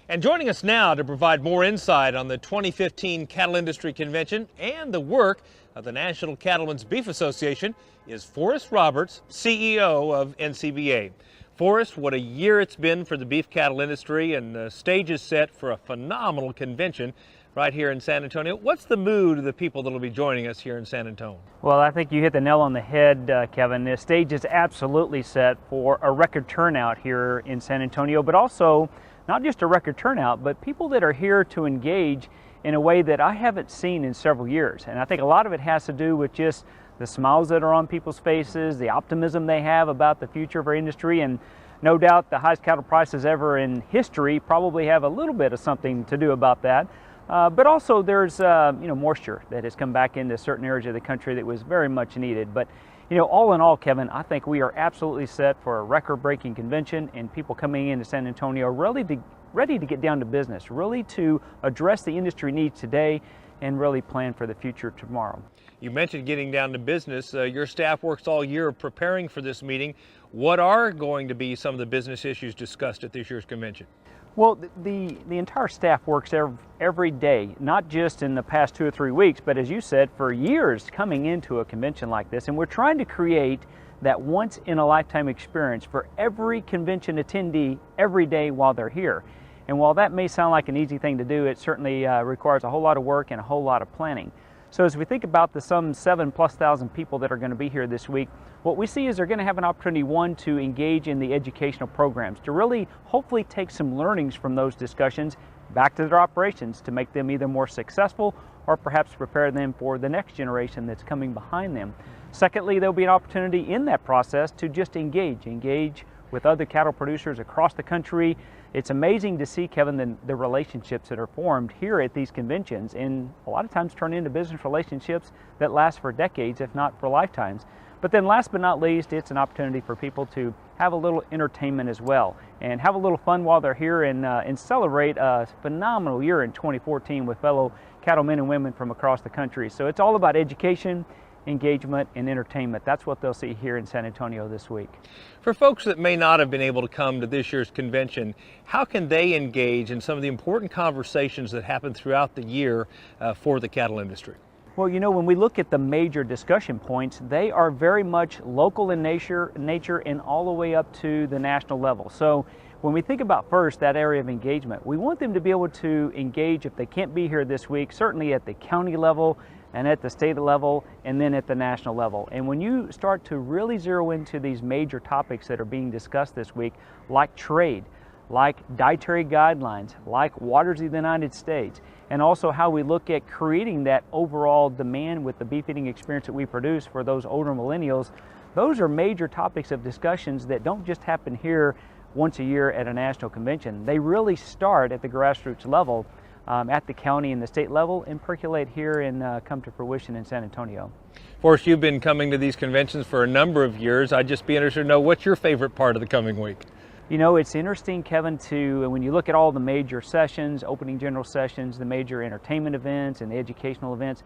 And joining us now to provide more insight on the 2015 Cattle Industry Convention and the work of the National Cattlemen's Beef Association is Forrest Roberts, CEO of NCBA. Forrest, what a year it's been for the beef cattle industry, and the stage is set for a phenomenal convention right here in San Antonio. What's the mood of the people that will be joining us here in San Antonio? Well, I think you hit the nail on the head, Kevin. The stage is absolutely set for a record turnout here in San Antonio, but also not just a record turnout, but people that are here to engage in a way that I haven't seen in several years. And I think a lot of it has to do with just the smiles that are on people's faces, the optimism they have about the future of our industry, and no doubt the highest cattle prices ever in history probably have a little bit of something to do about that. But also there's moisture that has come back into certain areas of the country that was very much needed. But all in all, Kevin, I think we are absolutely set for a record-breaking convention and people coming into San Antonio ready to get down to business, really to address the industry needs today and really plan for the future tomorrow. You mentioned getting down to business. Your staff works all year preparing for this meeting. What are going to be some of the business issues discussed at this year's convention? Well, the entire staff works every day, not just in the past 2 or 3 weeks, but as you said, for years coming into a convention like this. And we're trying to create that once-in-a-lifetime experience for every convention attendee every day while they're here. And while that may sound like an easy thing to do, it certainly requires a whole lot of work and a whole lot of planning. So as we think about the some 7,000+ people that are going to be here this week, what we see is they're going to have an opportunity, one, to engage in the educational programs, to really hopefully take some learnings from those discussions back to their operations to make them either more successful or perhaps prepare them for the next generation that's coming behind them. Secondly, there'll be an opportunity in that process to just engage with other cattle producers across the country. It's amazing to see, Kevin, the relationships that are formed here at these conventions, and a lot of times turn into business relationships that last for decades, if not for lifetimes. But then last but not least, it's an opportunity for people to have a little entertainment as well and have a little fun while they're here and celebrate a phenomenal year in 2014 with fellow cattlemen and women from across the country. So it's all about education, engagement, and entertainment. That's what they'll see here in San Antonio this week. For folks that may not have been able to come to this year's convention, how can they engage in some of the important conversations that happen throughout the year for the cattle industry? Well, when we look at the major discussion points, they are very much local in nature and all the way up to the national level. So when we think about first that area of engagement, we want them to be able to engage if they can't be here this week, certainly at the county level and at the state level and then at the national level. And when you start to really zero into these major topics that are being discussed this week, like trade, like dietary guidelines, like waters of the United States, and also how we look at creating that overall demand with the beef eating experience that we produce for those older millennials, those are major topics of discussions that don't just happen here once a year at a national convention. They really start at the grassroots level, at the county and the state level, and percolate here and come to fruition in San Antonio. Forrest, you've been coming to these conventions for a number of years. I'd just be interested to know, what's your favorite part of the coming week? It's interesting, Kevin, when you look at all the major sessions, opening general sessions, the major entertainment events and the educational events,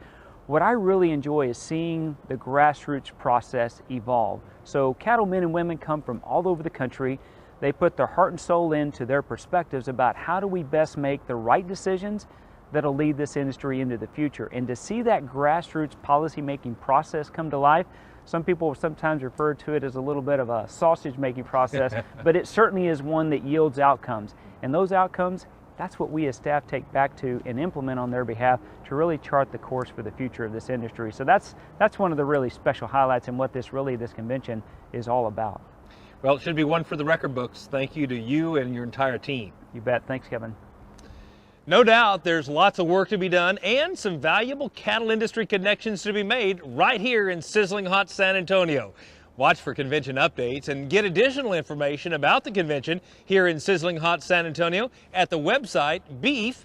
what I really enjoy is seeing the grassroots process evolve. So cattlemen and women come from all over the country. They put their heart and soul into their perspectives about how do we best make the right decisions that'll lead this industry into the future. And to see that grassroots policy-making process come to life, some people sometimes refer to it as a little bit of a sausage-making process, but it certainly is one that yields outcomes. And those outcomes, that's what we as staff take back to and implement on their behalf to really chart the course for the future of this industry. So that's one of the really special highlights and what this convention is all about. Well, it should be one for the record books. Thank you to you and your entire team. You bet. Thanks, Kevin. No doubt there's lots of work to be done and some valuable cattle industry connections to be made right here in sizzling hot San Antonio. Watch for convention updates and get additional information about the convention here in sizzling hot San Antonio at the website beefusa.org.